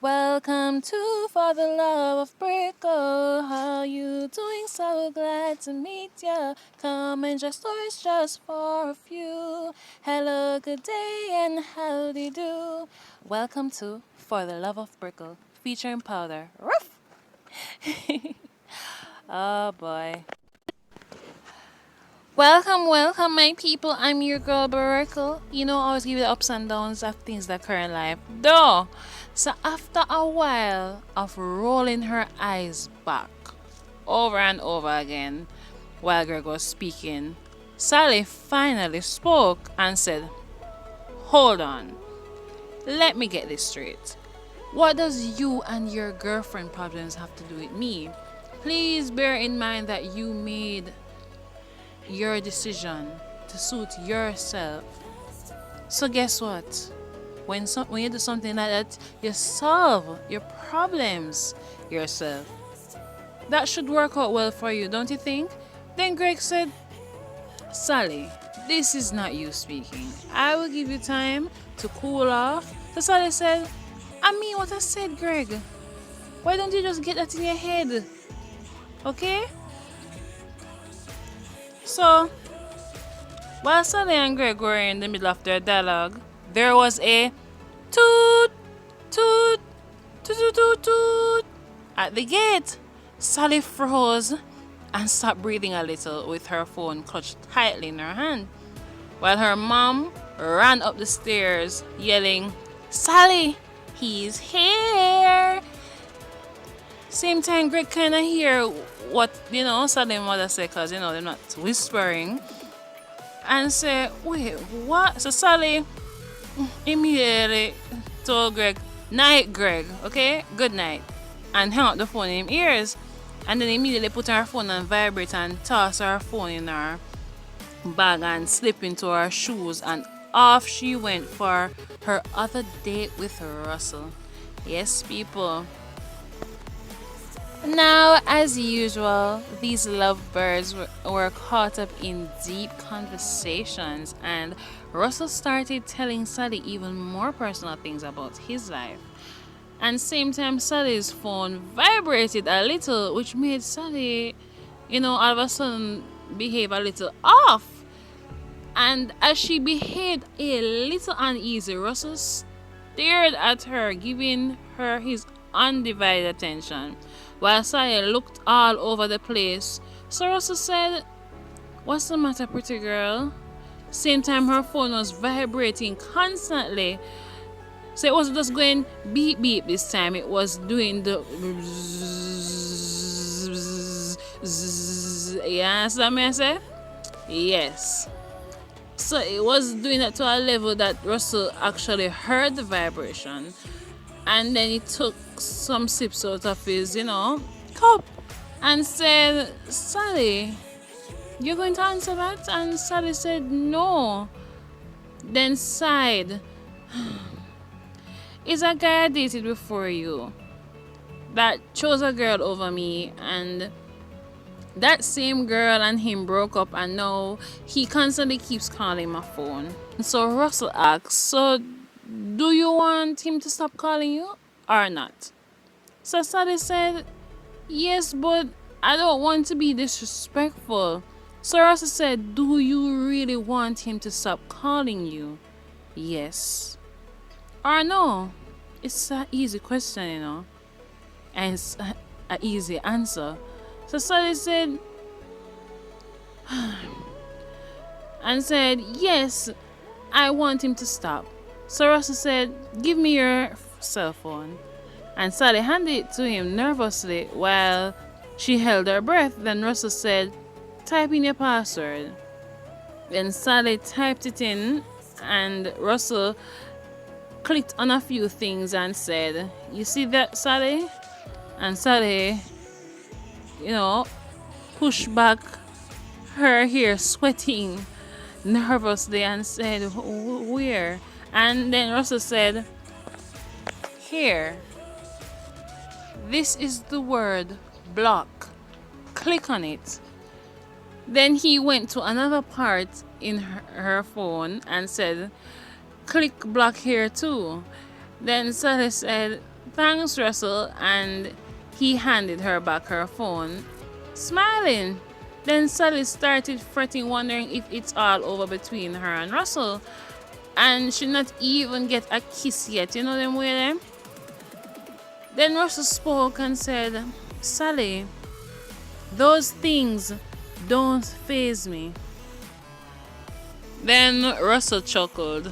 Welcome to For the Love of Brickle. How you doing? So glad to meet ya. Come and just stories just for a few. Hello, good day, and howdy do. Welcome to For the Love of Brickle, featuring Powder. Ruff! Oh boy. Welcome, my people. I'm your girl, Brickle. You know, I always give you the ups and downs of things that occur in life. Though, so after a while of rolling her eyes back over and over again while Greg was speaking, Sally finally spoke and said, "Hold on, let me get this straight. What does you and your girlfriend problems have to do with me? Please bear in mind that you made your decision to suit yourself. So guess what? When you do something like that, you solve your problems yourself. That should work out well for you, don't you think?" Then Greg said, "Sally, this is not you speaking. I will give you time to cool off." So Sally said, "I mean what I said, Greg. Why don't you just get that in your head? Okay?" So, while Sally and Greg were in the middle of their dialogue, there was a toot, toot, toot, toot, toot, toot at the gate. Sally froze and stopped breathing a little with her phone clutched tightly in her hand, while her mom ran up the stairs yelling, "Sally, he's here!" Same time, Greg kind of hear what, Sally and mother say, because, they're not whispering, and say, "Wait, what?" So Sally immediately told Greg, "Night, Greg, okay? Good night." And hung up the phone in his ears. And then immediately put her phone on vibrate and toss her phone in her bag and slip into her shoes. And off she went for her other date with Russell. Yes, people. Now, as usual, these lovebirds were caught up in deep conversations, and Russell started telling Sally even more personal things about his life. And same time, Sally's phone vibrated a little, which made Sally, all of a sudden behave a little off. And as she behaved a little uneasy, Russell stared at her, giving her his undivided attention, while Sally looked all over the place. So Russell said, "What's the matter, pretty girl?" Same time, her phone was vibrating constantly. So it wasn't just going beep beep this time, it was doing the yeah, so that I say? Yes. So it was doing that to a level that Russell actually heard the vibration. And then he took some sips out of his, cup and said, "Sally, you're going to answer that?" And Sally said, "No." Then sighed. "Is a guy I dated before you that chose a girl over me, and that same girl and him broke up, and now he constantly keeps calling my phone." So Russell asked, "So do you want him to stop calling you or not?" So Sally said, "Yes, but I don't want to be disrespectful." So Russell said, "Do you really want him to stop calling you? Yes or no?" It's an easy question, and it's an easy answer. So Sally said, and said, "Yes, I want him to stop." So Russell said, "Give me your cell phone." And Sally handed it to him nervously while she held her breath. Then Russell said, "Type in your password." Then Sally typed it in, and Russell clicked on a few things and said, "You see that, Sally?" And Sally, pushed back her hair, sweating nervously, and said, "Where?" And then Russell said, "Here. This is the word block. Click on it." Then he went to another part in her phone and said, "Click block here too." Then Sally said, Thanks, Russell, and he handed her back her phone, smiling. Then Sally started fretting, wondering if it's all over between her and Russell. And she not even get a kiss yet, you know them way them? Then Russell spoke and said, Sally, those things don't faze me. Then Russell chuckled.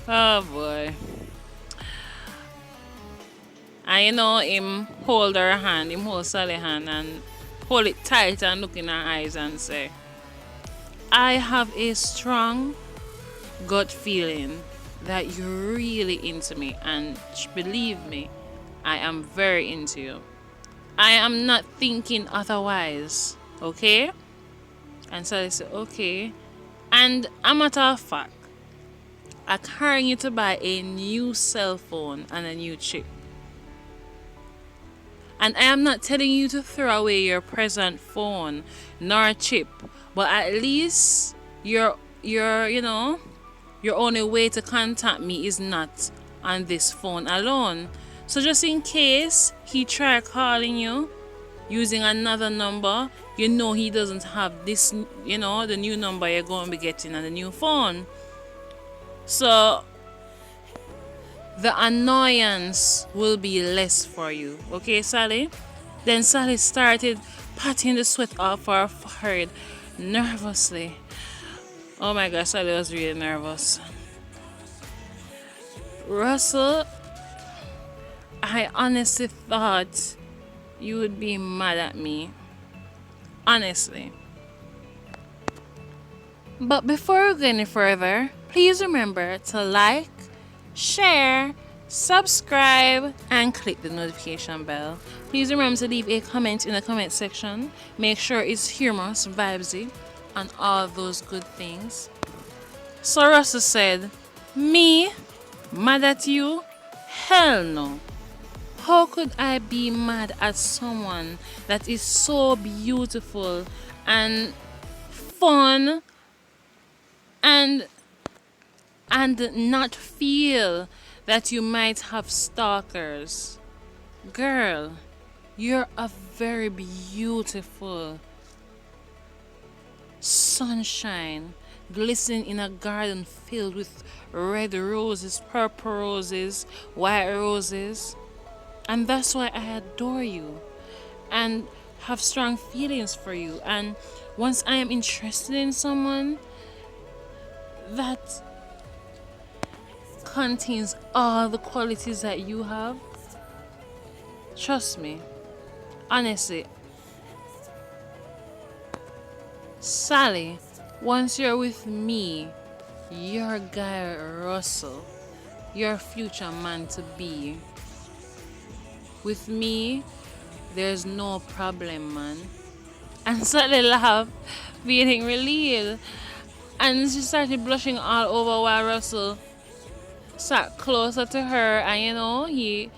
Oh boy. And you know him hold her hand, him hold Sally's hand and hold it tight and look in her eyes and say, I have a strong gut feeling that you're really into me, and believe me, I am very into you. I am not thinking otherwise, okay? And Sally said, okay. And a matter of fact, I'm carrying you to buy a new cell phone and a new chip. And I am not telling you to throw away your present phone nor chip, but at least your only way to contact me is not on this phone alone. So just in case he try calling you using another number, you know he doesn't have this, the new number you're going to be getting on the new phone. So the annoyance will be less for you. Okay, Sally? Then Sally started patting the sweat off her forehead nervously. Oh my gosh, Sally was really nervous. Russell, I honestly thought you would be mad at me. Honestly. But before we go any further, please remember to like, share, subscribe, and click the notification bell. Please remember to leave a comment in the comment section. Make sure it's humorous, vibesy, and all those good things. So Russell said, me? Mad at you? Hell no. How could I be mad at someone that is so beautiful and fun and not feel that you might have stalkers? Girl, you're a very beautiful sunshine glistening in a garden filled with red roses, purple roses, white roses. And that's why I adore you and have strong feelings for you. And once I am interested in someone that contains all the qualities that you have, trust me, honestly, Sally, once you're with me, your guy Russell, your future man to be. With me, there's no problem, man. And Sally laughed, feeling relieved. And she started blushing all over while Russell sat closer to her and he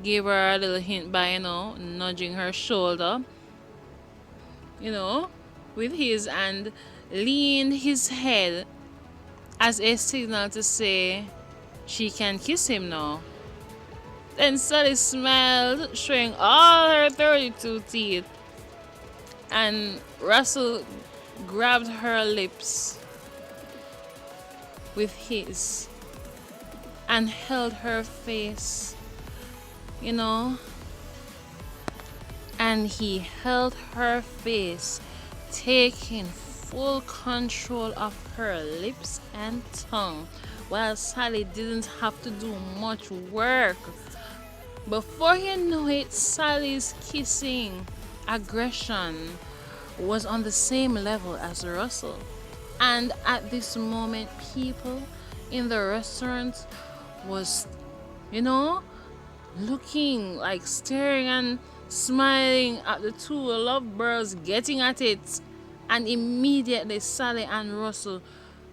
gave her a little hint by nudging her shoulder with his, and leaned his head as a signal to say she can kiss him now. Then Sally smiled, showing all her 32 teeth, and Russell grabbed her lips with his and held her face, and he held her face, taking full control of her lips and tongue, while Sally didn't have to do much work. Before you know it, Sally's kissing aggression was on the same level as Russell. And at this moment, people in the restaurant was, looking, like staring and smiling at the two lovebirds getting at it. And immediately Sally and Russell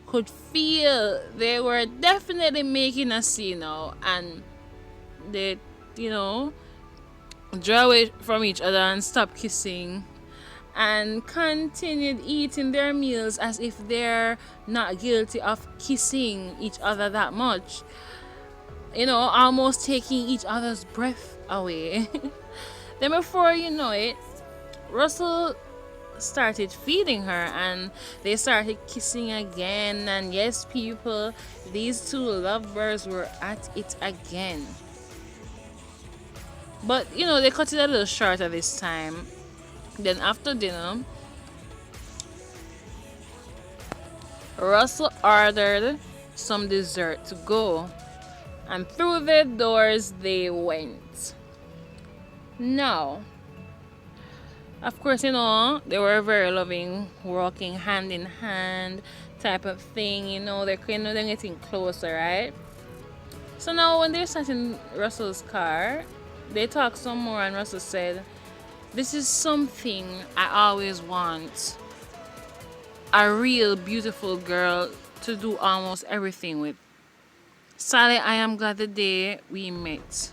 could feel they were definitely making a scene now, and they draw away from each other and stop kissing and continued eating their meals as if they're not guilty of kissing each other that much. almost taking each other's breath away. Then before you know it, Russell started feeding her and they started kissing again. And yes, people, these two lovebirds were at it again. But they cut it a little short at this time. Then after dinner, Russell ordered some dessert to go, and through the doors they went. Now, of course, they were very loving, walking hand in hand type of thing. They're getting closer, right? So now when they sat in Russell's car, they talked some more, and Russell said, "This is something I always want. A real beautiful girl to do almost everything with. Sally, I am glad the day we met.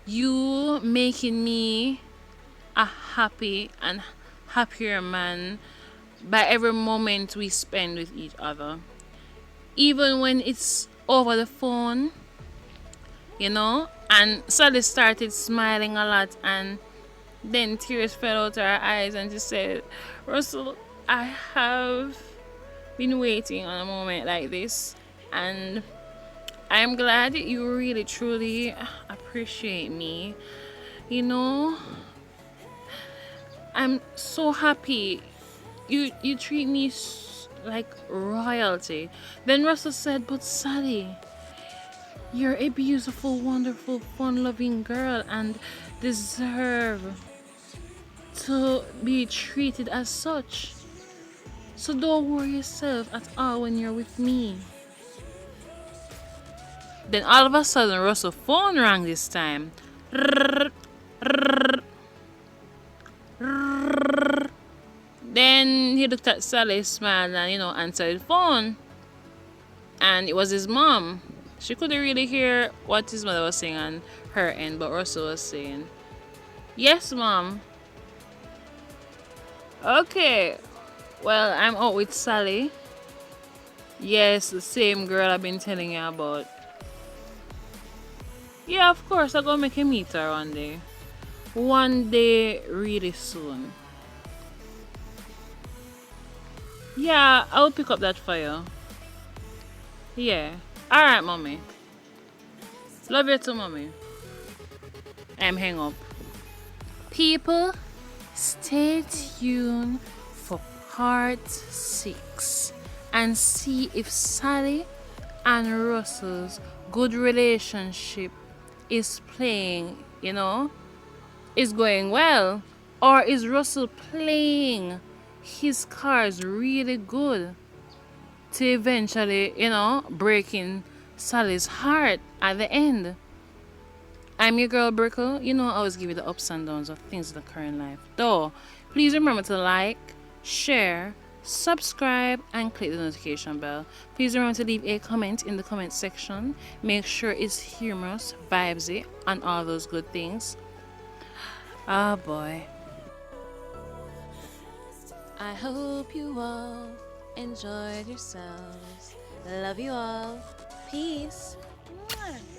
You making me a happy and happier man by every moment we spend with each other. Even when it's over the phone, And Sally started smiling a lot, and then tears fell out her eyes, and she said, "Russell, I have been waiting on a moment like this, and I am glad you really truly appreciate me. I'm so happy. You treat me like royalty." Then Russell said, "But Sally, you're a beautiful, wonderful, fun-loving girl and deserve to be treated as such. So don't worry yourself at all when you're with me." Then all of a sudden, Russell's phone rang this time. Then he looked at Sally, smiled, and answered the phone. And it was his mom. She couldn't really hear what his mother was saying on her end, but Russell was saying, "Yes, mom." "Okay, well, I'm out with Sally." "Yes, the same girl I've been telling you about." "Yeah, of course, I'm gonna make you meet her one day. One day, really soon." "Yeah, I'll pick up that for you." "Yeah. Alright, mommy. Love you too, mommy." I'm hang up. People, stay tuned for part 6 and see if Sally and Russell's good relationship is playing, is going well, or is Russell playing his cards really good to eventually, breaking Sally's heart at the end. I'm your girl Brickle. I always give you the ups and downs of things in the current life. Though, please remember to like, share, subscribe, and click the notification bell. Please remember to leave a comment in the comment section. Make sure it's humorous, vibesy, and all those good things. Oh boy. I hope you all enjoyed yourselves. Love you all. Peace. Mwah.